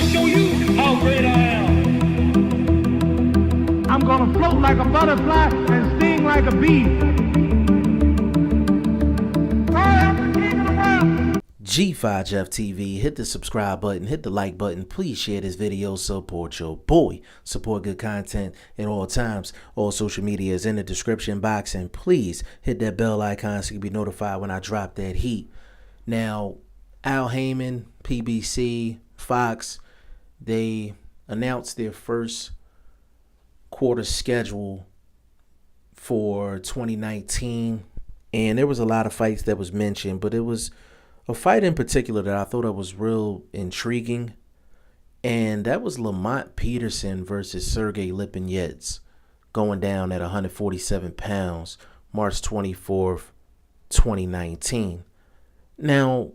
show you how great I am. I'm gonna float like a butterfly and sting like a bee. I am the king of the world. G5 Jeff TV, hit the subscribe button, hit the like button, please share this video, support your boy, support good content at all times. All social media is in the description box, and please hit that bell icon so you can be notified when I drop that heat. Now, Al Heyman, PBC, Fox, they announced their first quarter schedule for 2019, and there was a lot of fights that was mentioned, but it was a fight in particular that I thought that was real intriguing, and that was Lamont Peterson versus Sergey Lipinets, going down at 147 pounds, March 24th, 2019. Now,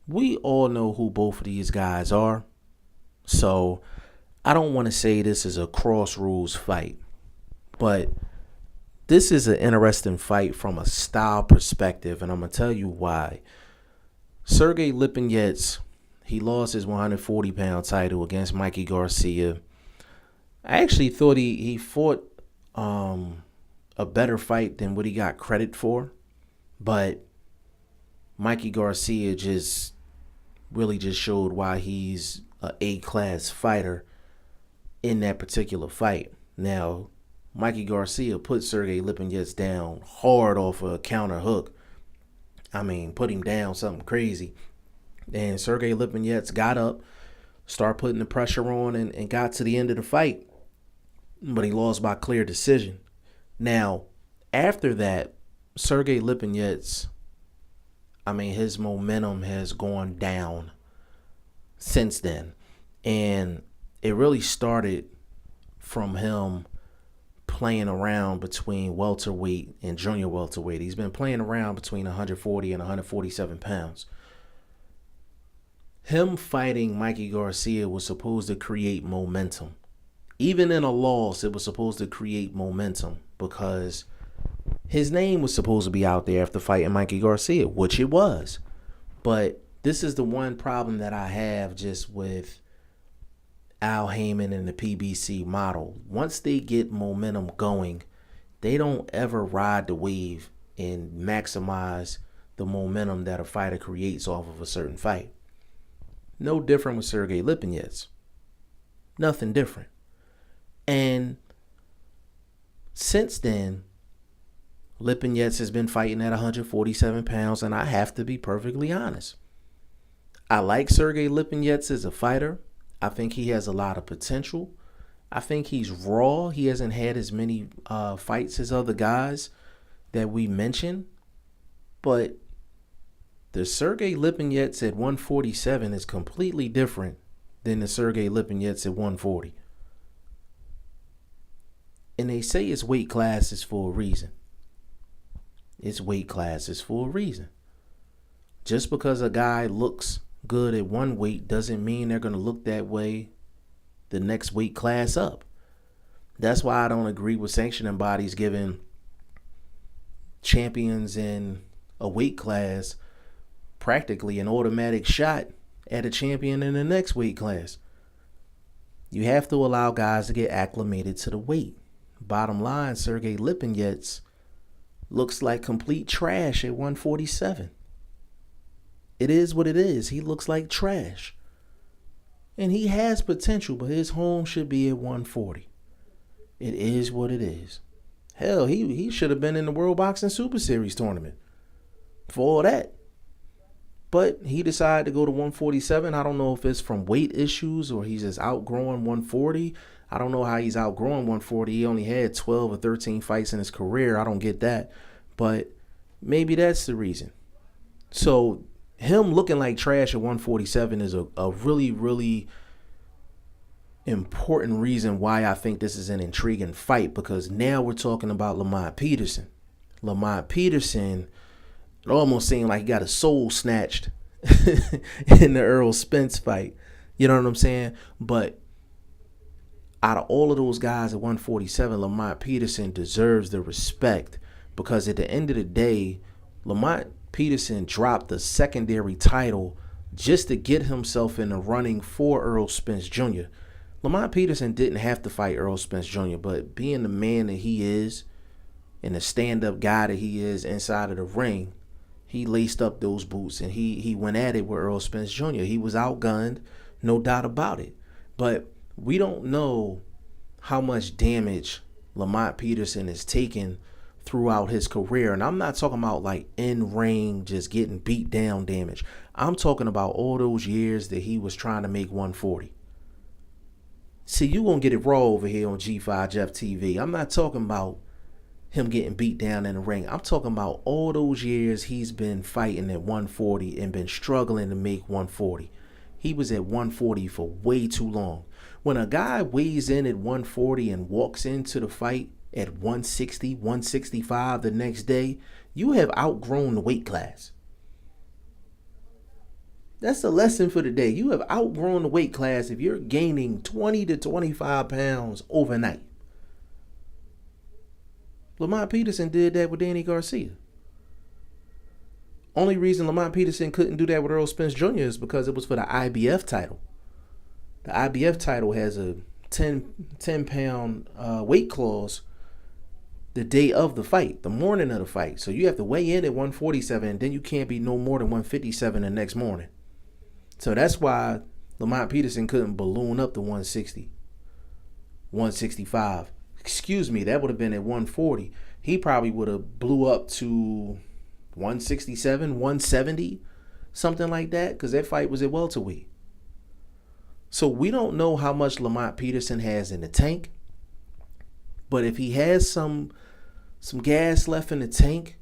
we all know who both of these guys are, so I don't want to say this is a crossroads fight, but this is an interesting fight from a style perspective, and I'm going to tell you why. Sergey Lipinets, he lost his 140-pound title against Mikey Garcia. I actually thought he fought a better fight than what he got credit for, but Mikey Garcia just really just showed why he's an A-class fighter in that particular fight. Now, Mikey Garcia put Sergey Lipinets down hard off a counter hook. I mean, put him down something crazy. And Sergey Lipinets got up, started putting the pressure on, and got to the end of the fight. But he lost by clear decision. Now, after that, Sergey Lipinets, I mean, his momentum has gone down since then. And it really started from him playing around between welterweight and junior welterweight. He's been playing around between 140 and 147 pounds. Him fighting Mikey Garcia was supposed to create momentum. Even in a loss, it was supposed to create momentum because his name was supposed to be out there after fighting Mikey Garcia, which it was. But this is the one problem that I have just with Al Heyman and the PBC model. Once they get momentum going, they don't ever ride the wave and maximize the momentum that a fighter creates off of a certain fight. No different with Sergey Lipinets. Nothing different. And since then, Lipinets has been fighting at 147 pounds, and I have to be perfectly honest. I like Sergey Lipinets as a fighter. I think he has a lot of potential. I think he's raw. He hasn't had as many fights as other guys that we mentioned. But the Sergey Lipinets at 147 is completely different than the Sergey Lipinets at 140. And they say it's weight classes for a reason. It's weight classes for a reason. Just because a guy looks good at one weight doesn't mean they're going to look that way the next weight class up. That's why I don't agree with sanctioning bodies giving champions in a weight class practically an automatic shot at a champion in the next weight class. You have to allow guys to get acclimated to the weight. Bottom line, Sergey Lipinets looks like complete trash at 147. It is what it is. He looks like trash. And he has potential, but his home should be at 140. It is what it is. Hell, he should have been in the World Boxing Super Series tournament for all that. But he decided to go to 147. I don't know if it's from weight issues or he's just outgrowing 140. I don't know how he's outgrowing 140. He only had 12 or 13 fights in his career. I don't get that. But maybe that's the reason. So him looking like trash at 147 is a really, really important reason why I think this is an intriguing fight, because now we're talking about Lamont Peterson. Lamont Peterson, it almost seemed like he got his soul snatched in the Errol Spence fight. You know what I'm saying? But out of all of those guys at 147, Lamont Peterson deserves the respect, because at the end of the day, Lamont Peterson dropped the secondary title just to get himself in the running for Errol Spence Jr. Lamont Peterson didn't have to fight Errol Spence Jr., but being the man that he is and the stand-up guy that he is inside of the ring, he laced up those boots and he went at it with Errol Spence Jr. He was outgunned, no doubt about it. But we don't know how much damage Lamont Peterson has taken throughout his career. And I'm not talking about like in ring, just getting beat down damage. I'm talking about all those years that he was trying to make 140. See, you gonna get it raw over here on G5 Jeff TV. I'm not talking about him getting beat down in the ring. I'm talking about all those years he's been fighting at 140 and been struggling to make 140. He was at 140 for way too long. When a guy weighs in at 140 and walks into the fight at 160, 165 the next day, you have outgrown the weight class. That's the lesson for the day. You have outgrown the weight class if you're gaining 20 to 25 pounds overnight. Lamont Peterson did that with Danny Garcia. Only reason Lamont Peterson couldn't do that with Errol Spence Jr. is because it was for the IBF title. The IBF title has a 10-pound weight clause the day of the fight, the morning of the fight. So you have to weigh in at 147, and then you can't be no more than 157 the next morning. So that's why Lamont Peterson couldn't balloon up to 160, 165. Excuse me, that would have been at 140. He probably would have blew up to 167, 170, something like that, because that fight was at welterweight. So we don't know how much Lamont Peterson has in the tank, but if he has some gas left in the tank,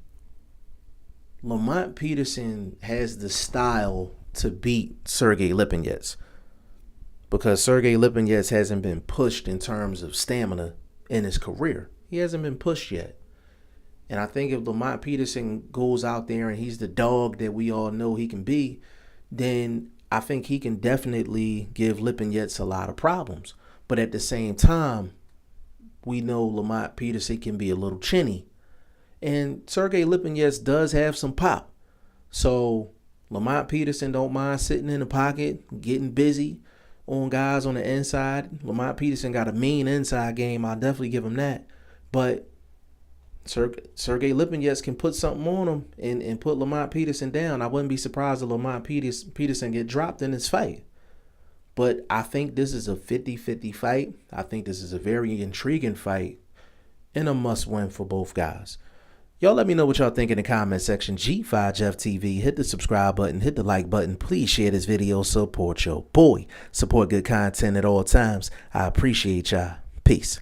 Lamont Peterson has the style to beat Sergey Lipinets, because Sergey Lipinets hasn't been pushed in terms of stamina in his career. He hasn't been pushed yet. And I think if Lamont Peterson goes out there and he's the dog that we all know he can be, then I think he can definitely give Lipinets a lot of problems. But at the same time, we know Lamont Peterson can be a little chinny. And Sergey Lipinets does have some pop. So Lamont Peterson don't mind sitting in the pocket, getting busy on guys on the inside. Lamont Peterson got a mean inside game. I'll definitely give him that. But Sergey Lipinets can put something on him and put Lamont Peterson down. I wouldn't be surprised if Lamont Peterson get dropped in this fight. But I think this is a 50-50 fight. I think this is a very intriguing fight and a must-win for both guys. Y'all let me know what y'all think in the comment section. G5 Jeff TV. Hit the subscribe button. Hit the like button. Please share this video. Support your boy. Support good content at all times. I appreciate y'all. Peace.